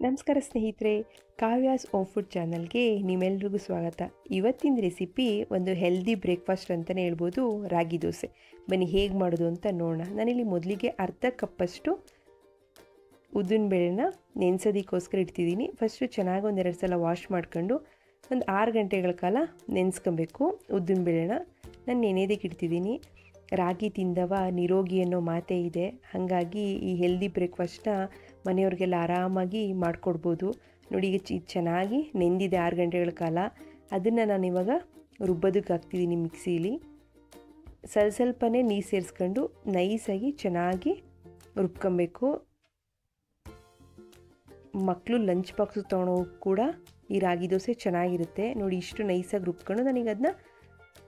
ನಮಸ್ಕಾರ ಸ್ನೇಹಿತರೆ, Kavya's home food ಚಾನಲ್ಗೆ ನಿಮ್ಮೆಲ್ರಿಗೂ ಸ್ವಾಗತ. ಇವತ್ತಿನ ರೆಸಿಪಿ ಒಂದು ಹೆಲ್ದಿ ಬ್ರೇಕ್ಫಾಸ್ಟ್ ಅಂತಲೇ ಹೇಳ್ಬೋದು, ರಾಗಿ ದೋಸೆ. ಬನ್ನಿ ಹೇಗೆ ಮಾಡೋದು ಅಂತ ನೋಡೋಣ. ನಾನಿಲ್ಲಿ ಮೊದಲಿಗೆ ಅರ್ಧ ಕಪ್ಪಷ್ಟು ಉದ್ದಿನಬೇಳೆನ ನೆನೆಸೋದಕ್ಕೋಸ್ಕರ ಇಡ್ತಿದ್ದೀನಿ. ಫಸ್ಟು ಚೆನ್ನಾಗಿ ಒಂದೆರಡು ಸಲ ವಾಶ್ ಮಾಡ್ಕೊಂಡು ಒಂದು 6 ಗಂಟೆಗಳ ಕಾಲ ನೆನೆಸ್ಕೊಬೇಕು ಉದ್ದಿನಬೇಳೆನ. ನಾನು ನೆನೆಯೋದಕ್ಕೆ ಇಡ್ತಿದ್ದೀನಿ. ರಾಗಿ ತಿಂದವ ನಿರೋಗಿ ಅನ್ನೋ ಮಾತೇ ಇದೆ. ಹಾಗಾಗಿ ಈ ಹೆಲ್ದಿ ಬ್ರೇಕ್ಫಾಸ್ಟ್ನ ಮನೆಯವ್ರಿಗೆಲ್ಲ ಆರಾಮಾಗಿ ಮಾಡಿಕೊಡ್ಬೋದು. ನೋಡಿ, ಈಗ ಚೆನ್ನಾಗಿ ನೆಂದಿದೆ 6 ಗಂಟೆಗಳ ಕಾಲ. ಅದನ್ನು ನಾನು ಇವಾಗ ರುಬ್ಬೋದಕ್ಕೆ ಹಾಕ್ತಿದ್ದೀನಿ ಮಿಕ್ಸಿಲಿ. ಸ್ವಲ್ಪನೇ ನೀರು ಸೇರಿಸ್ಕೊಂಡು ನೈಸಾಗಿ ಚೆನ್ನಾಗಿ ರುಬ್ಕೊಬೇಕು. ಮಕ್ಕಳು ಲಂಚ್ ಬಾಕ್ಸು ತೊಗೊಳೋವು ಕೂಡ ಈ ರಾಗಿ ದೋಸೆ ಚೆನ್ನಾಗಿರುತ್ತೆ. ನೋಡಿ, ಇಷ್ಟು ನೈಸಾಗಿ ರುಬ್ಕೊಂಡು ನಾನೀಗ ಅದನ್ನ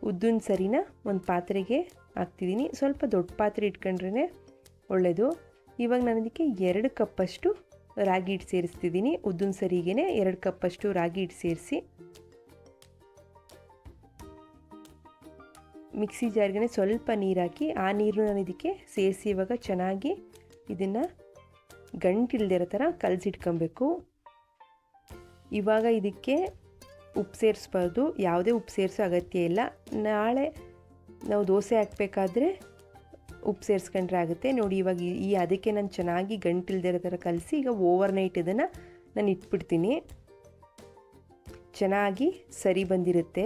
ಉದ್ದಿನ ಸರಿನ ಒಂದು ಪಾತ್ರೆಗೆ ಹಾಕ್ತಿದ್ದೀನಿ. ಸ್ವಲ್ಪ ದೊಡ್ಡ ಪಾತ್ರೆ ಇಟ್ಕೊಂಡ್ರೇ ಒಳ್ಳೆಯದು. ಇವಾಗ ನಾನು ಇದಕ್ಕೆ 2 ಕಪ್ಪಷ್ಟು ರಾಗಿ ಹಿಟ್ಟು ಸೇರಿಸ್ತಿದ್ದೀನಿ. ಉದ್ದಿನ ಸರಿಗೆ 2 ಕಪ್ಪಷ್ಟು ರಾಗಿ ಹಿಟ್ಟು ಸೇರಿಸಿ ಮಿಕ್ಸಿ ಜಾರ್ಗೆ ಸ್ವಲ್ಪ ನೀರು ಹಾಕಿ, ಆ ನೀರು ನಾನು ಇದಕ್ಕೆ ಸೇರಿಸಿ ಇವಾಗ ಚೆನ್ನಾಗಿ ಇದನ್ನು ಗಂಟಿಲ್ದಿರೋ ಥರ ಕಲಸಿಟ್ಕೊಬೇಕು. ಇವಾಗ ಇದಕ್ಕೆ ಉಪ್ಪು ಸೇರಿಸ್ಬಾರ್ದು, ಯಾವುದೇ ಉಪ್ಪು ಸೇರಿಸೋ ಅಗತ್ಯ ಇಲ್ಲ. ನಾಳೆ ನಾವು ದೋಸೆ ಹಾಕಬೇಕಾದ್ರೆ ಉಪ್ಪು ಸೇರಿಸ್ಕೊಂಡ್ರೆ ಆಗುತ್ತೆ. ನೋಡಿ, ಇವಾಗ ಅದಕ್ಕೆ ನಾನು ಚೆನ್ನಾಗಿ ಗಂಟಿಲ್ದಿರೋ ಥರ ಕಲಸಿ ಈಗ ಓವರ್ನೈಟ್ ಇದನ್ನು ನಾನು ಇಟ್ಬಿಡ್ತೀನಿ. ಚೆನ್ನಾಗಿ ಸರಿ ಬಂದಿರುತ್ತೆ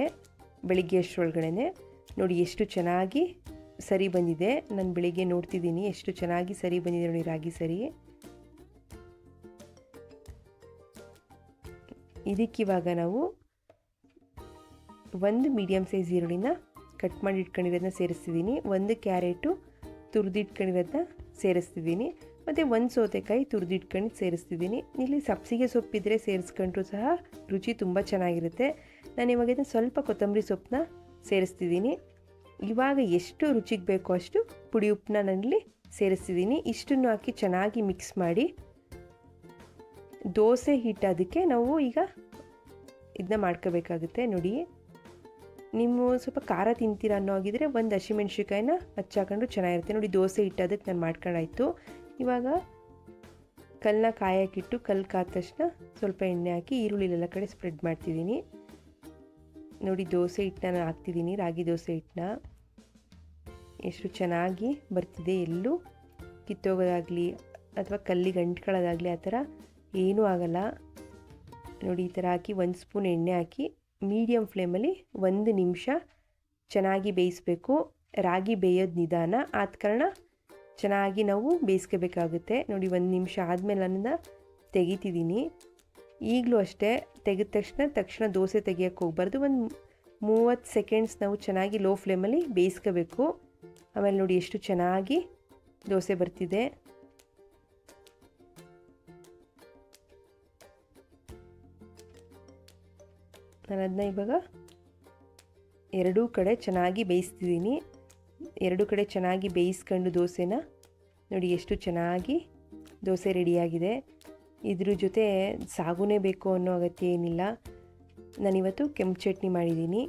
ಬೆಳಿಗ್ಗೆ ಅಷ್ಟರೊಳಗಡೆ. ನೋಡಿ ಎಷ್ಟು ಚೆನ್ನಾಗಿ ಸರಿ ಬಂದಿದೆ. ನಾನು ಬೆಳಿಗ್ಗೆ ನೋಡ್ತಿದ್ದೀನಿ ಎಷ್ಟು ಚೆನ್ನಾಗಿ ಸರಿ ಬಂದಿದೆ ನೋಡಿ ರಾಗಿ ಸರಿ. ಇದಕ್ಕಿವಾಗ ನಾವು ಒಂದು ಮೀಡಿಯಮ್ ಸೈಜ್ ಈರುಳ್ಳಿನ ಕಟ್ ಮಾಡಿ ಇಟ್ಕೊಂಡಿರೋದನ್ನ ಸೇರಿಸ್ತಿದ್ದೀನಿ. 1 ಕ್ಯಾರೆಟು ತುರಿದಿಟ್ಕೊಂಡಿರೋದನ್ನ ಸೇರಿಸ್ತಿದ್ದೀನಿ. ಮತ್ತು 1 ಸೌತೆಕಾಯಿ ತುರಿದಿಟ್ಕೊಂಡು ಸೇರಿಸ್ತಿದ್ದೀನಿ. ಇಲ್ಲಿ ಸಬ್ಸಿಗೆ ಸೊಪ್ಪಿದ್ರೆ ಸೇರಿಸ್ಕೊಂಡ್ರೂ ಸಹ ರುಚಿ ತುಂಬ ಚೆನ್ನಾಗಿರುತ್ತೆ. ನಾನು ಇವಾಗ ಇದನ್ನು ಸ್ವಲ್ಪ ಕೊತ್ತಂಬರಿ ಸೊಪ್ಪನ್ನ ಸೇರಿಸ್ತಿದ್ದೀನಿ. ಇವಾಗ ಎಷ್ಟು ರುಚಿಗೆ ಬೇಕೋ ಅಷ್ಟು ಪುಡಿ ಉಪ್ಪನ್ನ ನಾನಿಲ್ಲಿ ಸೇರಿಸ್ತಿದ್ದೀನಿ. ಇಷ್ಟನ್ನು ಹಾಕಿ ಚೆನ್ನಾಗಿ ಮಿಕ್ಸ್ ಮಾಡಿ ದೋಸೆ ಹಿಟ್ಟು ಅದಕ್ಕೆ ನಾವು ಈಗ ಇದನ್ನ ಮಾಡ್ಕೋಬೇಕಾಗುತ್ತೆ. ನೋಡಿ, ನೀವು ಸ್ವಲ್ಪ ಖಾರ ತಿಂತೀರ ಅನ್ನೋ ಆಗಿದ್ರೆ 1 ಹಸಿಮೆಣ್ಸಿಕಾಯಿನ ಹಚ್ಚಾಕೊಂಡು ಚೆನ್ನಾಗಿರುತ್ತೆ. ನೋಡಿ, ದೋಸೆ ಹಿಟ್ಟು ಅದಕ್ಕೆ ನಾನು ಮಾಡ್ಕೊಂಡಾಯ್ತು. ಇವಾಗ ಕಲ್ಲನ್ನ ಕಾಯಕ್ಕಿಟ್ಟು ಕಲ್ಲು ಕಾದ ತಕ್ಷಣ ಸ್ವಲ್ಪ ಎಣ್ಣೆ ಹಾಕಿ ಈರುಳ್ಳಿಲೆಲ್ಲ ಕಡೆ ಸ್ಪ್ರೆಡ್ ಮಾಡ್ತಿದ್ದೀನಿ. ನೋಡಿ, ದೋಸೆ ಹಿಟ್ಟನ್ನ ನಾನು ಹಾಕ್ತಿದ್ದೀನಿ, ರಾಗಿ ದೋಸೆ ಹಿಟ್ಟನ್ನ. ಎಷ್ಟು ಚೆನ್ನಾಗಿ ಬರ್ತಿದೆ, ಎಲ್ಲೂ ಕಿತ್ತೋಗೋದಾಗಲಿ ಅಥವಾ ಕಲ್ಲಿಗೆ ಅಂಟ್ಕೊಳ್ಳೋದಾಗಲಿ ಆ ಥರ ಏನೂ ಆಗಲ್ಲ. ನೋಡಿ, ಈ ಥರ ಹಾಕಿ 1 ಸ್ಪೂನ್ ಎಣ್ಣೆ ಹಾಕಿ ಮೀಡಿಯಮ್ ಫ್ಲೇಮಲ್ಲಿ 1 ನಿಮಿಷ ಚೆನ್ನಾಗಿ ಬೇಯಿಸಬೇಕು. ರಾಗಿ ಬೇಯೋದು ನಿಧಾನ, ಆದ ಕಾರಣ ಚೆನ್ನಾಗಿ ನಾವು ಬೇಯಿಸ್ಕೋಬೇಕಾಗುತ್ತೆ. ನೋಡಿ, 1 ನಿಮಿಷ ಆದಮೇಲೆ ನಾನು ತೆಗಿತಿದ್ದೀನಿ. ಈಗಲೂ ಅಷ್ಟೇ, ತೆಗೆದ ತಕ್ಷಣ ದೋಸೆ ತೆಗಿಯೋಕ್ಕೆ ಹೋಗ್ಬಾರ್ದು. ಒಂದು 30 ಸೆಕೆಂಡ್ಸ್ ನಾವು ಚೆನ್ನಾಗಿ ಲೋ ಫ್ಲೇಮಲ್ಲಿ ಬೇಯಿಸ್ಕೋಬೇಕು. ಆಮೇಲೆ ನೋಡಿ ಎಷ್ಟು ಚೆನ್ನಾಗಿ ದೋಸೆ ಬರ್ತಿದೆ. ನಾನು ಅದನ್ನ ಇವಾಗ 2 ಕಡೆ ಚೆನ್ನಾಗಿ ಬೇಯಿಸ್ತಿದ್ದೀನಿ. 2 ಕಡೆ ಚೆನ್ನಾಗಿ ಬೇಯಿಸ್ಕೊಂಡು ದೋಸೆನ ನೋಡಿ ಎಷ್ಟು ಚೆನ್ನಾಗಿ ದೋಸೆ ರೆಡಿಯಾಗಿದೆ. ಇದ್ರ ಜೊತೆ ಸಾಗುನೇ ಬೇಕು ಅನ್ನೋ ಅಗತ್ಯ ಏನಿಲ್ಲ. ನಾನಿವತ್ತು ಕೆಂಪು ಚಟ್ನಿ ಮಾಡಿದ್ದೀನಿ.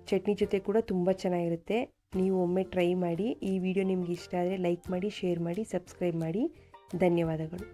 ಚಟ್ನಿ ಜೊತೆ ಕೂಡ ತುಂಬ ಚೆನ್ನಾಗಿರುತ್ತೆ. ನೀವು ಒಮ್ಮೆ ಟ್ರೈ ಮಾಡಿ. ಈ ವಿಡಿಯೋ ನಿಮ್ಗೆ ಇಷ್ಟ ಆದರೆ ಲೈಕ್ ಮಾಡಿ, ಶೇರ್ ಮಾಡಿ, ಸಬ್ಸ್ಕ್ರೈಬ್ ಮಾಡಿ. ಧನ್ಯವಾದಗಳು.